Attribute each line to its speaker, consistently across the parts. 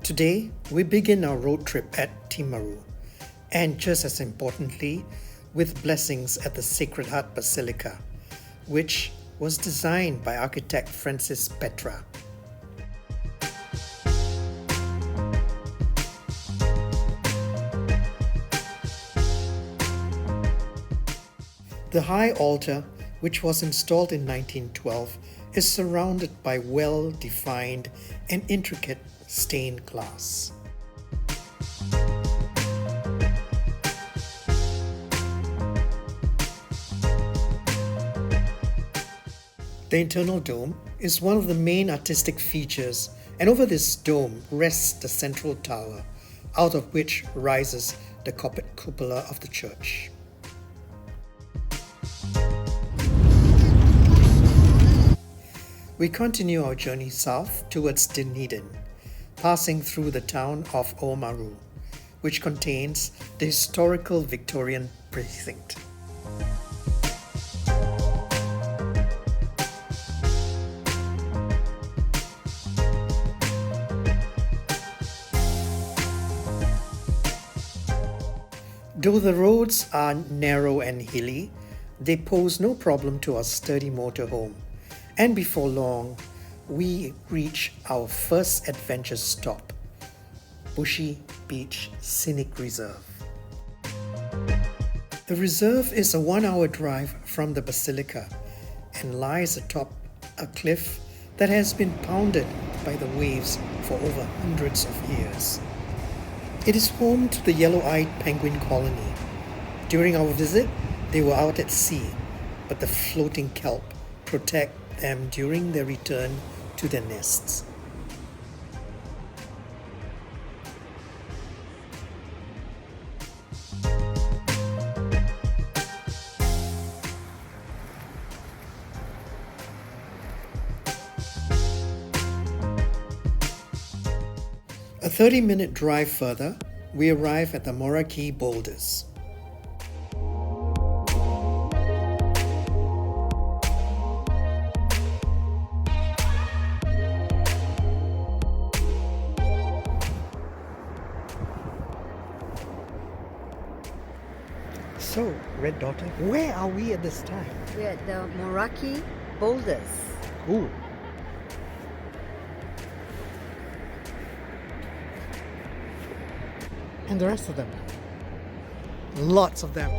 Speaker 1: Today, we begin our road trip at Timaru, and just as importantly, with blessings at the Sacred Heart Basilica, which was designed by architect Francis Petra. The high altar, which was installed in 1912, is surrounded by well-defined and intricate stained glass. The internal dome is one of the main artistic features, and over this dome rests the central tower, out of which rises the coppered cupola of the church. We continue our journey south towards Dunedin, passing through the town of Oamaru, which contains the historical Victorian precinct. Though the roads are narrow and hilly, they pose no problem to our sturdy motorhome. And before long, we reach our first adventure stop, Bushy Beach Scenic Reserve. The reserve is a 1-hour drive from the Basilica and lies atop a cliff that has been pounded by the waves for over hundreds of years. It is home to the yellow-eyed penguin colony. During our visit, they were out at sea, but the floating kelp protect them during their return to their nests. A 30-minute drive further, we arrive at the Moeraki boulders. So, Red Daughter, where are we at this time?
Speaker 2: We're at the Moeraki boulders.
Speaker 1: Ooh. And the rest of them. Lots of them.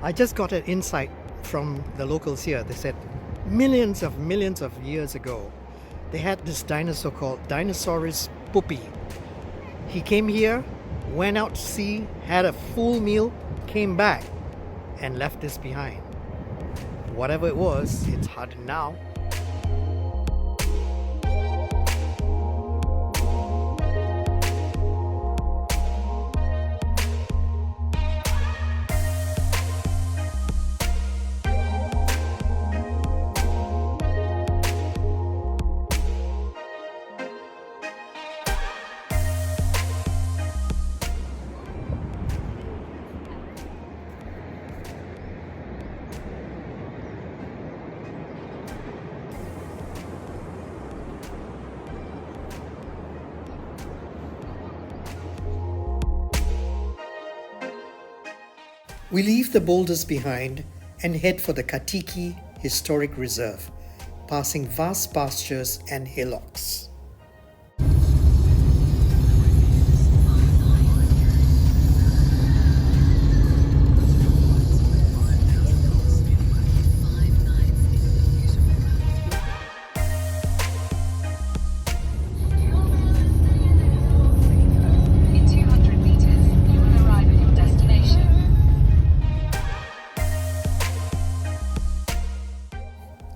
Speaker 1: I just got an insight from the locals here. They said millions of years ago, they had this dinosaur called Dinosaurus puppy. He came here, went out to sea, had a full meal, came back, and left this behind. Whatever it was, it's hardened now. We leave the boulders behind and head for the Katiki Historic Reserve, passing vast pastures and hillocks.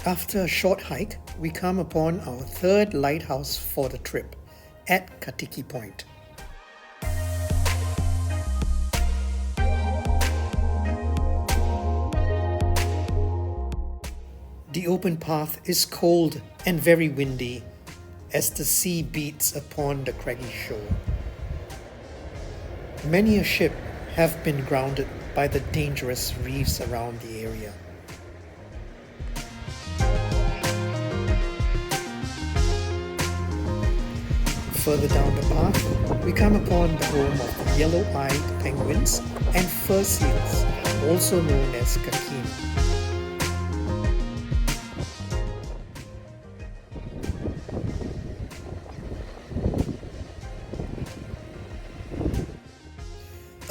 Speaker 1: After a short hike, we come upon our third lighthouse for the trip at Katiki Point. The open path is cold and very windy as the sea beats upon the craggy shore. Many a ship have been grounded by the dangerous reefs around the area. Further down the path, we come upon the home of the yellow-eyed penguins and fur seals, also known as kakini.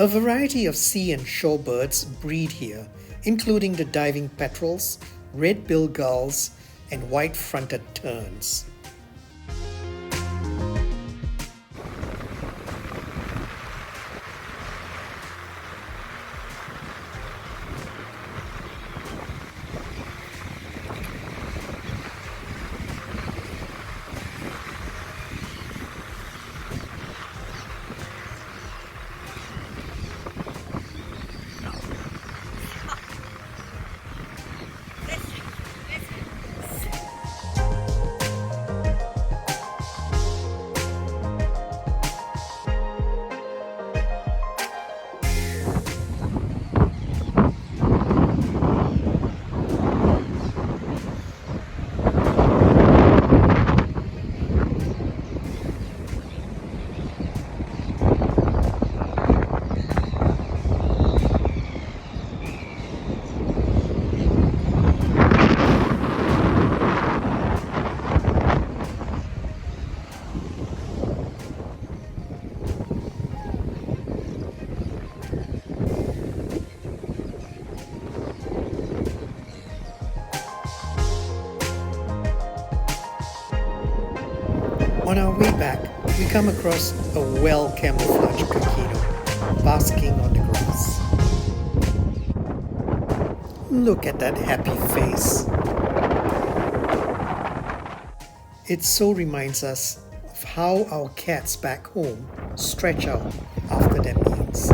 Speaker 1: A variety of sea and shore birds breed here, including the diving petrals, red-billed gulls, and white-fronted terns. On our way back, we come across a well-camouflaged kakino basking on the grass. Look at that happy face. It so reminds us of how our cats back home stretch out after their meals.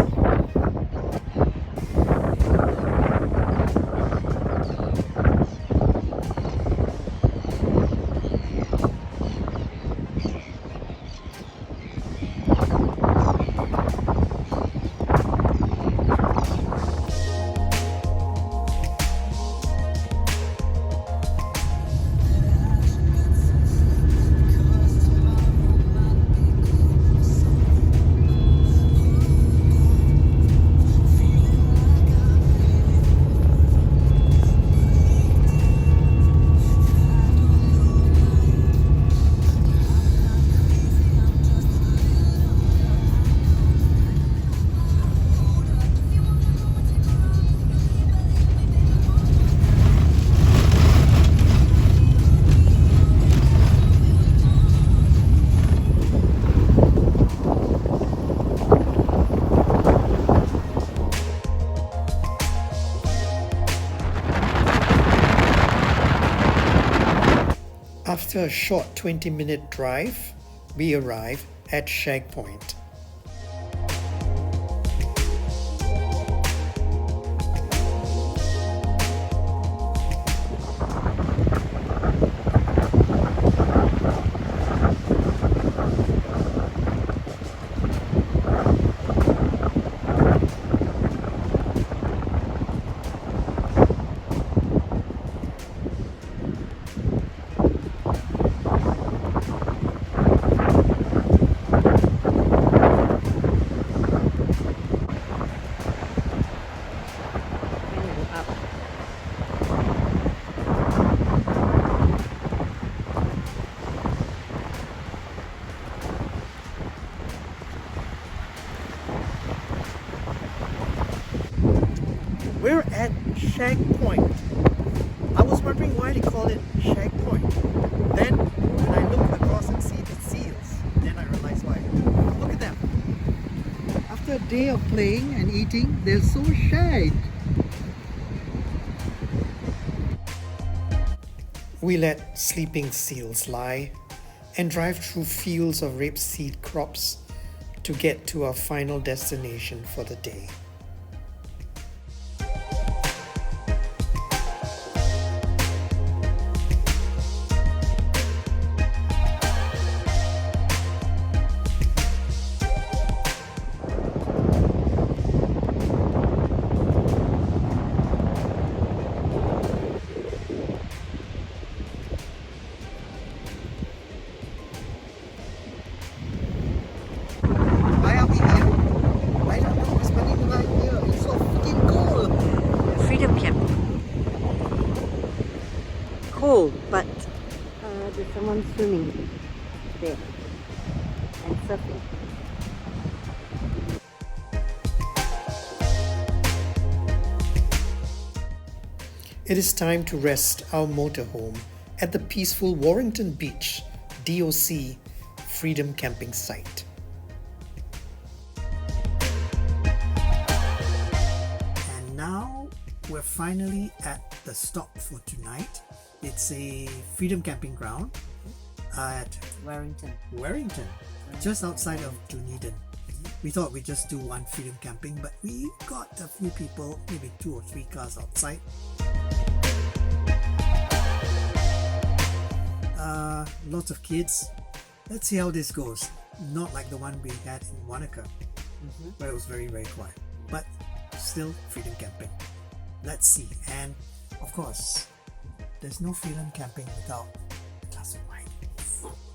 Speaker 1: After a short 20-minute drive, we arrive at Shag Point. We're at Shag Point. I was wondering why they call it Shag Point. Then, when I look across and see the seals, then I realized why. Look at them. After a day of playing and eating, they're so shagged. We let sleeping seals lie and drive through fields of rapeseed crops to get to our final destination for the day.
Speaker 2: cold, but there's someone swimming there and surfing.
Speaker 1: It is time to rest our motorhome at the peaceful Warrington Beach, DOC Freedom Camping Site. And now we're finally at the stop for tonight. It's a freedom camping ground at Warrington, just outside of Dunedin. We thought we'd just do one freedom camping, but we got a few people, maybe 2 or 3 cars outside. Lots of kids. Let's see how this goes. Not like the one we had in Wanaka, where it was very, very quiet, but still freedom camping. Let's see. And of course, there's no freedom camping without a glass of wine.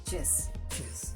Speaker 2: Cheers.
Speaker 1: Cheers.